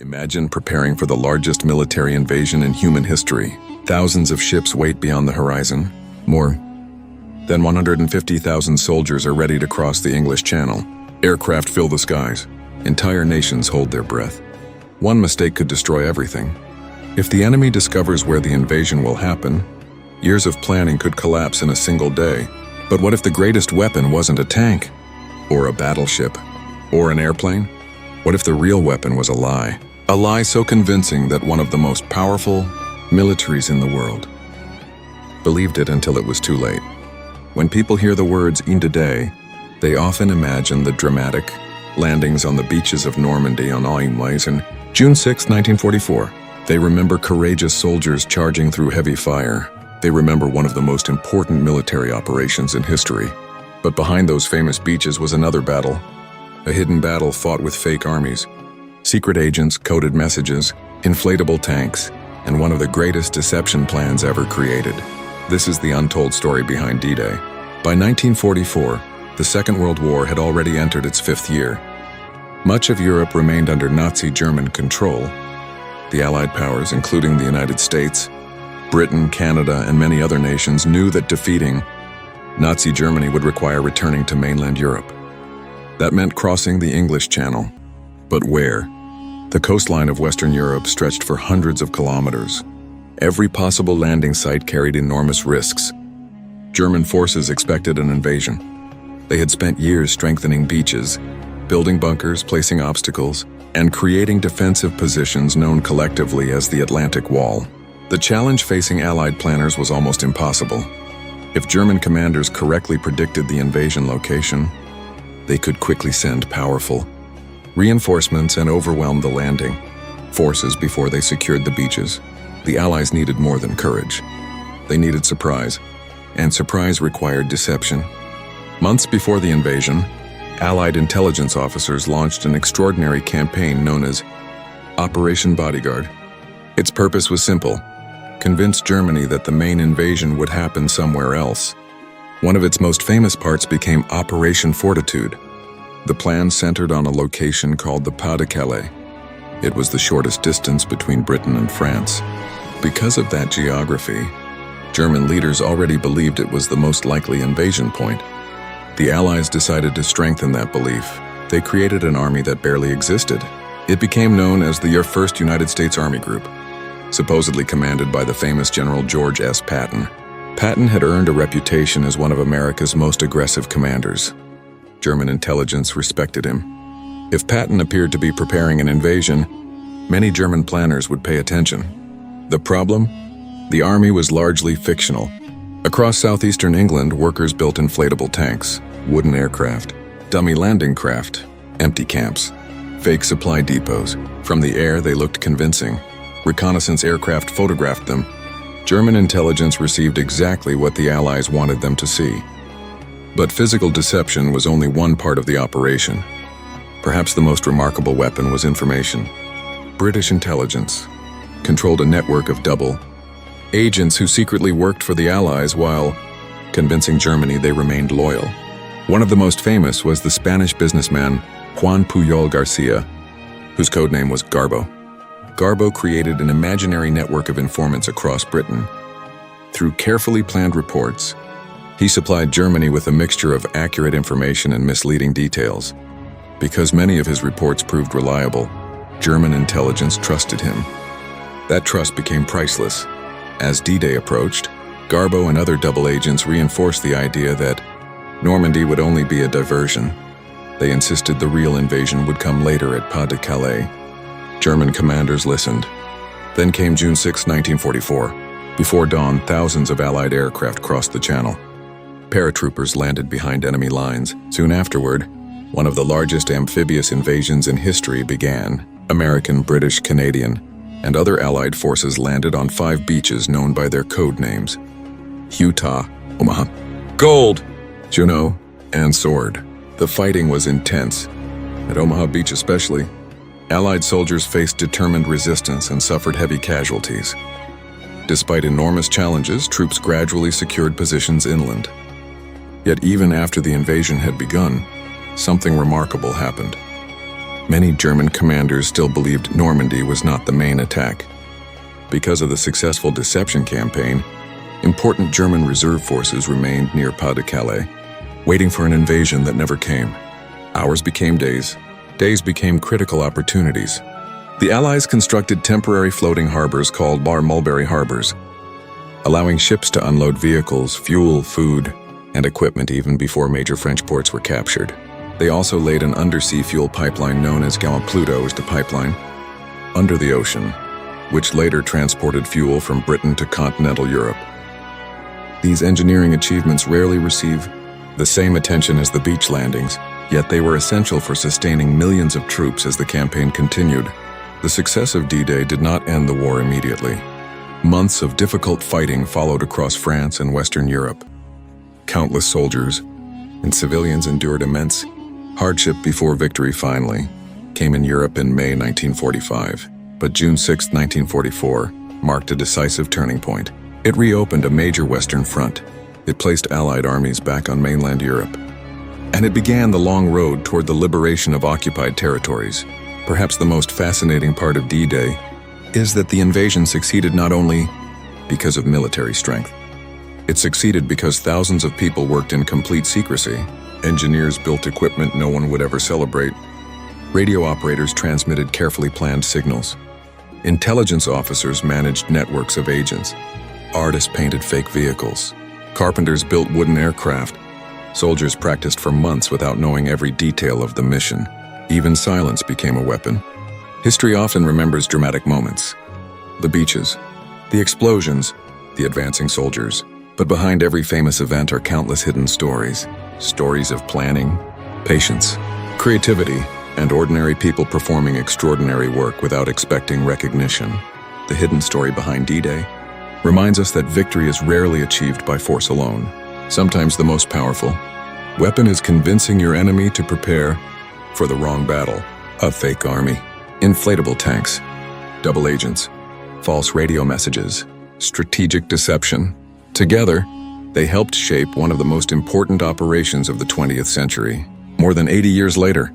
Imagine preparing for the largest military invasion in human history. Thousands of ships wait beyond the horizon. More than 150,000 soldiers are ready to cross the English Channel. Aircraft fill the skies. Entire nations hold their breath. One mistake could destroy everything. If the enemy discovers where the invasion will happen, years of planning could collapse in a single day. But what if the greatest weapon wasn't a tank? Or a battleship? Or an airplane? What if the real weapon was a lie? A lie so convincing that one of the most powerful militaries in the world believed it until it was too late. When people hear the words "in-day," they often imagine the dramatic landings on the beaches of Normandy on Oimways in June 6, 1944. They remember courageous soldiers charging through heavy fire. They remember one of the most important military operations in history. But behind those famous beaches was another battle. A hidden battle fought with fake armies, secret agents, coded messages, inflatable tanks, and one of the greatest deception plans ever created. This is the untold story behind D-Day. By 1944, the Second World War had already entered its fifth year. Much of Europe remained under Nazi German control. The Allied powers, including the United States, Britain, Canada, and many other nations, knew that defeating Nazi Germany would require returning to mainland Europe. That meant crossing the English Channel. But where? The coastline of Western Europe stretched for hundreds of kilometers. Every possible landing site carried enormous risks. German forces expected an invasion. They had spent years strengthening beaches, building bunkers, placing obstacles, and creating defensive positions known collectively as the Atlantic Wall. The challenge facing Allied planners was almost impossible. If German commanders correctly predicted the invasion location, they could quickly send powerful reinforcements and overwhelm the landing forces before they secured the beaches. The Allies needed more than courage. They needed surprise, and surprise required deception. Months before the invasion, Allied intelligence officers launched an extraordinary campaign known as Operation Bodyguard. Its purpose was simple: convince Germany that the main invasion would happen somewhere else. One of its most famous parts became Operation Fortitude. The plan centered on a location called the Pas de Calais. It was the shortest distance between Britain and France. Because of that geography, German leaders already believed it was the most likely invasion point. The Allies decided to strengthen that belief. They created an army that barely existed. It became known as the First United States Army Group, supposedly commanded by the famous General George S. Patton. Patton had earned a reputation as one of America's most aggressive commanders. German intelligence respected him. If Patton appeared to be preparing an invasion, many German planners would pay attention. The problem? The army was largely fictional. Across southeastern England, workers built inflatable tanks, wooden aircraft, dummy landing craft, empty camps, fake supply depots. From the air, they looked convincing. Reconnaissance aircraft photographed them. German intelligence received exactly what the Allies wanted them to see. But physical deception was only one part of the operation. Perhaps the most remarkable weapon was information. British intelligence controlled a network of double agents who secretly worked for the Allies while convincing Germany they remained loyal. One of the most famous was the Spanish businessman Juan Pujol Garcia, whose codename was Garbo. Garbo created an imaginary network of informants across Britain. Through carefully planned reports, he supplied Germany with a mixture of accurate information and misleading details. Because many of his reports proved reliable, German intelligence trusted him. That trust became priceless. As D-Day approached, Garbo and other double agents reinforced the idea that Normandy would only be a diversion. They insisted the real invasion would come later at Pas de Calais. German commanders listened. Then came June 6, 1944. Before dawn, thousands of Allied aircraft crossed the Channel. Paratroopers landed behind enemy lines. Soon afterward, one of the largest amphibious invasions in history began. American, British, Canadian, and other Allied forces landed on 5 beaches known by their code names: Utah, Omaha, Gold, Juneau, and Sword. The fighting was intense. At Omaha Beach especially, Allied soldiers faced determined resistance and suffered heavy casualties. Despite enormous challenges, troops gradually secured positions inland. Yet even after the invasion had begun, something remarkable happened. Many German commanders still believed Normandy was not the main attack. Because of the successful deception campaign, important German reserve forces remained near Pas-de-Calais, waiting for an invasion that never came. Hours became days. Days became critical opportunities. The Allies constructed temporary floating harbors called Bar Mulberry harbors, allowing ships to unload vehicles, fuel, food, and equipment even before major French ports were captured. They also laid an undersea fuel pipeline known as Gallipluto's pipeline under the ocean, which later transported fuel from Britain to continental Europe. These engineering achievements rarely receive the same attention as the beach landings, yet they were essential for sustaining millions of troops as the campaign continued. The success of D-Day did not end the war immediately. Months of difficult fighting followed across France and Western Europe. Countless soldiers and civilians endured immense hardship before victory finally came in Europe in May 1945. But June 6, 1944, marked a decisive turning point. It reopened a major Western front. It placed Allied armies back on mainland Europe. And it began the long road toward the liberation of occupied territories. Perhaps the most fascinating part of D-Day is that the invasion succeeded not only because of military strength. It succeeded because thousands of people worked in complete secrecy. Engineers built equipment no one would ever celebrate. Radio operators transmitted carefully planned signals. Intelligence officers managed networks of agents. Artists painted fake vehicles. Carpenters built wooden aircraft. Soldiers practiced for months without knowing every detail of the mission. Even silence became a weapon. History often remembers dramatic moments. The beaches, the explosions, the advancing soldiers. But behind every famous event are countless hidden stories. Stories of planning, patience, creativity, and ordinary people performing extraordinary work without expecting recognition. The hidden story behind D-Day reminds us that victory is rarely achieved by force alone. Sometimes the most powerful weapon is convincing your enemy to prepare for the wrong battle. A fake army, inflatable tanks, double agents, false radio messages, strategic deception. Together, they helped shape one of the most important operations of the 20th century. More than 80 years later,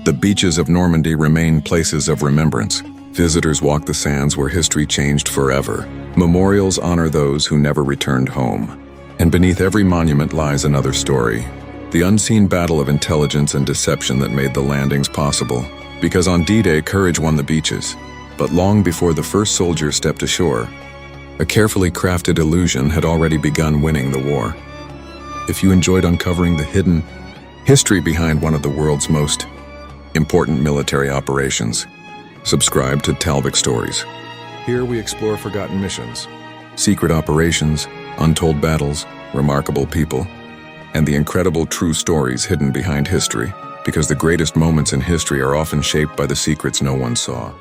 the beaches of Normandy remain places of remembrance. Visitors walk the sands where history changed forever. Memorials honor those who never returned home. And beneath every monument lies another story. The unseen battle of intelligence and deception that made the landings possible. Because on D-Day, courage won the beaches. But long before the first soldier stepped ashore, a carefully crafted illusion had already begun winning the war. If you enjoyed uncovering the hidden history behind one of the world's most important military operations, subscribe to TalvixStories. Here we explore forgotten missions, secret operations, untold battles, remarkable people, and the incredible true stories hidden behind history, because the greatest moments in history are often shaped by the secrets no one saw.